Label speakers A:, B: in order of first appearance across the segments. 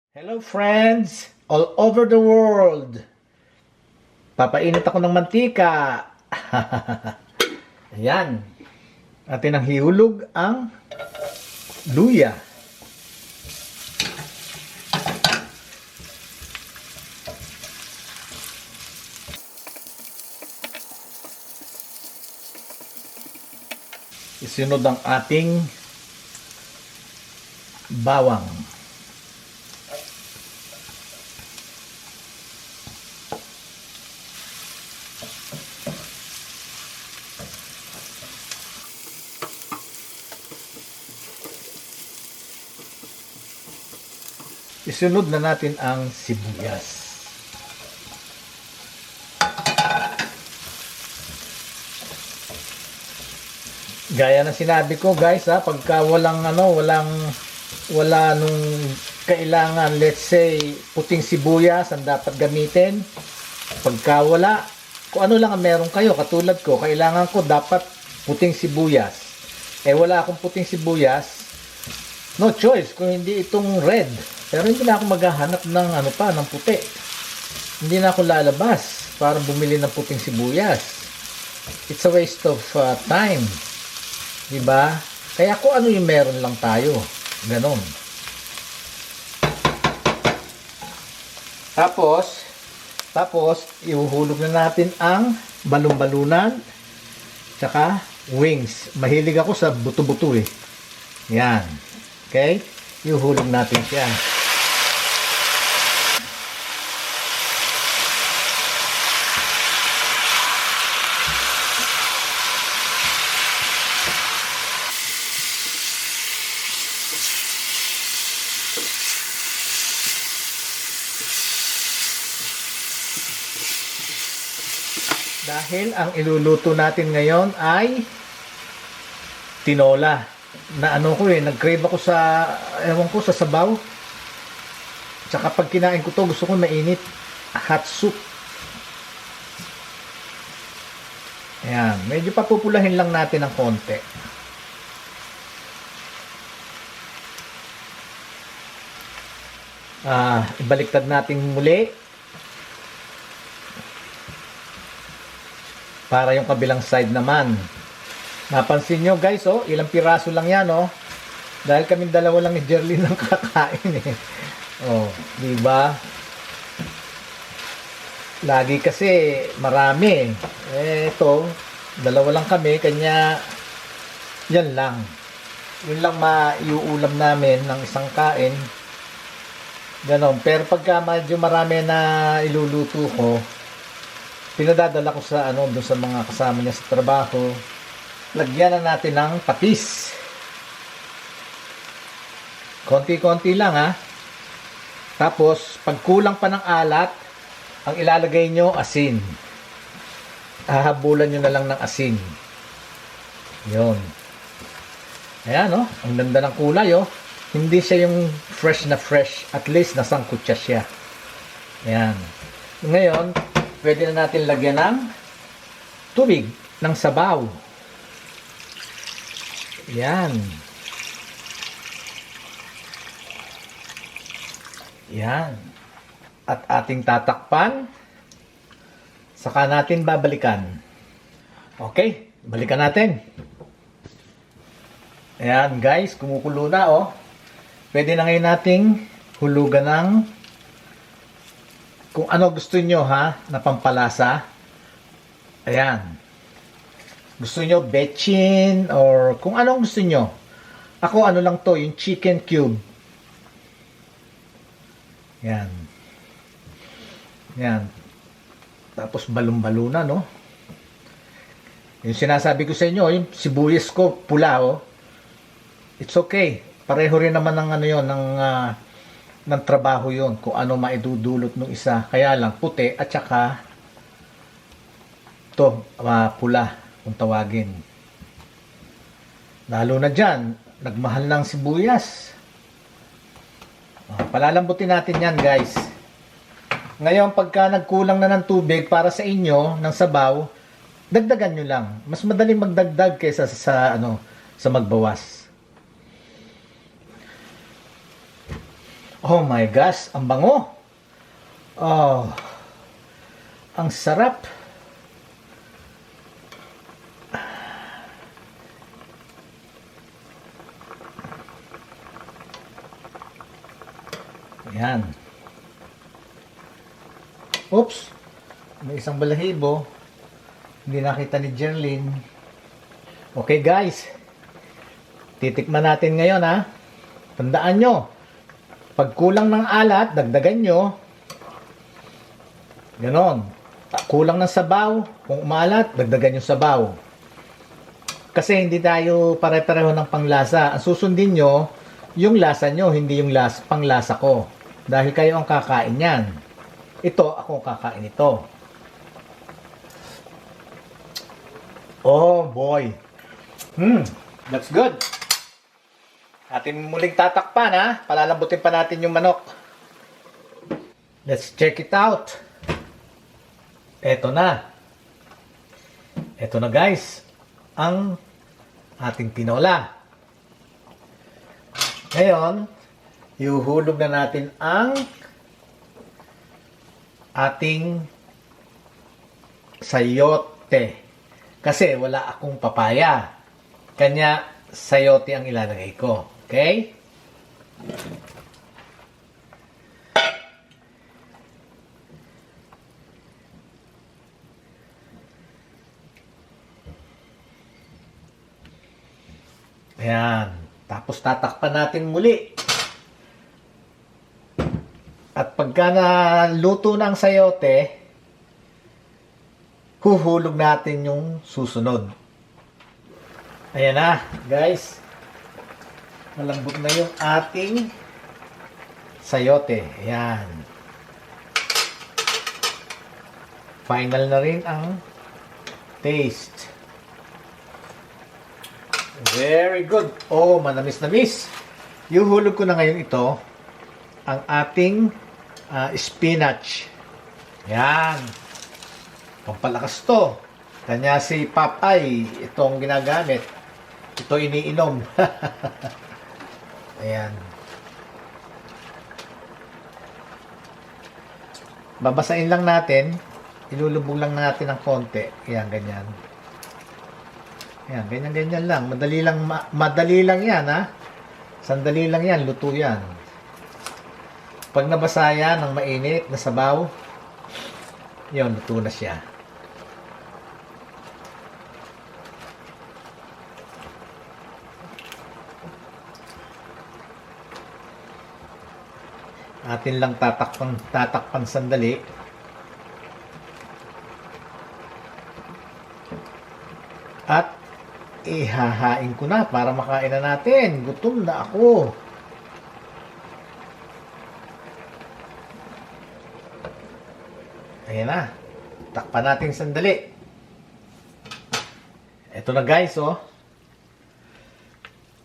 A: Hello friends all over the world. Papainit ako ng mantika. Ayan. Atin ang hihulog ang luya. Isunod ang ating bawang. Isunod na natin ang sibuyas. Gaya ng sinabi ko guys pagka wala nung kailangan, let's say puting sibuyas ang dapat gamitin. Pagka wala, kung ano lang ang meron kayo, katulad ko, kailangan ko dapat puting sibuyas. Wala akong puting sibuyas, no choice kung hindi itong red. Pero hindi na ako maghahanap ng puti. Hindi na ako lalabas para bumili ng puting sibuyas. It's a waste of time. Diba? Kaya kung ano yung meron lang tayo. Ganon. Tapos, ihuhulog na natin ang balon-balunan tsaka wings. Mahilig ako sa buto-buto eh. Yan. Okay? Ihuhulog natin siya. Dahil ang iluluto natin ngayon ay tinola. Nag-crave ako sa sabaw. Tsaka pag kinain ko to, gusto ko mainit. Hot soup. Ayan, medyo papupulahin lang natin ng konti. Ibaliktad natin muli. Para yung kabilang side naman. Napansin nyo guys, ilang piraso lang yan, Dahil kaming dalawa lang ni Jerlyn ang kakain eh. Diba? Lagi kasi marami. Ito, dalawa lang kami, kanya yan lang. Yun lang maiuulam namin ng isang kain. Ganon. Pero pagka medyo marami na iluluto ko, pinadadala ko sa doon sa mga kasama niya sa trabaho. Lagyan na natin ng patis. Konti-konti lang Tapos, pag kulang pa ng alat, ang ilalagay nyo asin. Hahabulan nyo na lang ng asin. Yun. Ayan ang ganda ng kulay Hindi siya yung fresh na fresh. At least nasangkot siya. Ayan. Ngayon, pwede na natin lagyan ng tubig, ng sabaw. Yan. Yan. At ating tatakpan. Saka natin babalikan. Okay, balikan natin. Ayan guys, kumukulo na Pwede na ngayon nating hulugan ng kung ano gusto nyo na pampalasa. Ayan. Gusto nyo bechin or kung anong gusto nyo. Ako lang to, yung chicken cube. Yan. Yan. Tapos balon-baluna Yung sinasabi ko sa inyo, yung sibuyas ko pula It's okay. Pareho rin naman ng ng trabaho yon kung ano maidudulot ng isa. Kaya lang puti at saka pula kung tawagin. Lalo na dyan, nagmahal ng sibuyas. Palalambutin natin yan guys. Ngayon pagka nagkulang na ng tubig para sa inyo ng sabaw, dagdagan nyo lang. Mas madaling magdagdag kaysa sa magbawas. Oh my gosh, ang bango. Oh, ang sarap. Ayan. Oops. May isang balahibo. Hindi nakita ni Jerlyn. Okay guys. Titikman natin ngayon ha. Tandaan nyo. Pag kulang ng alat, dagdagan nyo. Ganon. Kulang ng sabaw. Kung umalat, dagdagan yung sabaw. Kasi hindi tayo pare-pareho ng panglasa. Ang susundin nyo, yung lasa nyo, hindi yung panglasa ko. Dahil kayo ang kakain yan. Ito, ako kakain ito. Oh boy. That's good. Atin muling tatakpan ha. Palalambutin pa natin yung manok. Let's check it out. Eto na. Eto na guys. Ang ating tinola. Ngayon, ihuhulog na natin ang ating sayote. Kasi wala akong papaya. Kanya sayote ang ilalagay ko. Okay? Ayan. Tapos tatakpan natin muli. At pagka naluto na ang sayote, huhulog natin yung susunod. Ayan na, guys. Malambot na yung ating sayote. Ayan. Final na rin ang taste. Very good. Oh, manamis-namis. Yuhulog ko na ngayon ito, ang ating spinach. Ayan. Pampalakas to. Kanya si Papay, itong ginagamit. Ito iniinom. Ayan. Babasain lang natin. Ilulubog lang natin ng konti. Ayan, ganyan. Ayan, ganyan-ganyan lang. Madali lang yan, ha? Sandali lang yan, luto yan. Pag nabasa yan ng mainit na sabaw, yun, luto na siya. Atin lang tatakpan sandali. At ihahain ko na para makain na natin. Gutom na ako. Ayan na. Takpan natin sandali. Ito na guys, oh.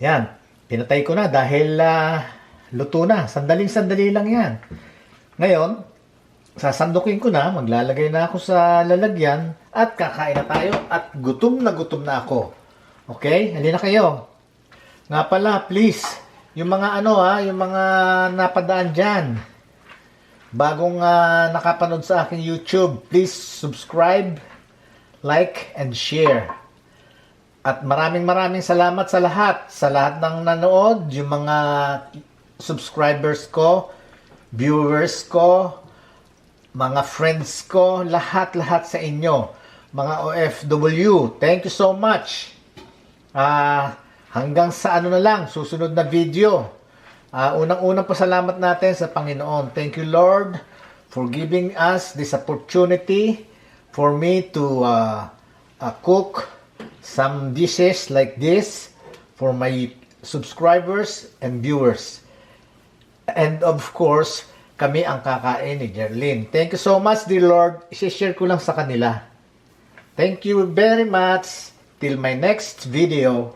A: Yan. Pinatay ko na dahil luto na. Sandaling-sandali lang yan. Ngayon, sasandukin ko na. Maglalagay na ako sa lalagyan. At kakain na tayo. At gutom na ako. Okay? Halina kayo. Nga pala, please. Yung mga yung mga napadaan dyan. Bagong nakapanood sa aking YouTube, please subscribe, like, and share. At maraming salamat sa lahat ng nanood, yung mga subscribers ko, viewers ko, mga friends ko, lahat sa inyo, mga OFW. Thank you so much. Hanggang sa na lang, susunod na video. Unang-unang pasalamat natin sa Panginoon. Thank you, Lord, for giving us this opportunity for me to cook some dishes like this for my subscribers and viewers. And of course, kami ang kakain ni Jerlyn. Thank you so much, dear Lord. I-share ko lang sa kanila. Thank you very much. Till my next video.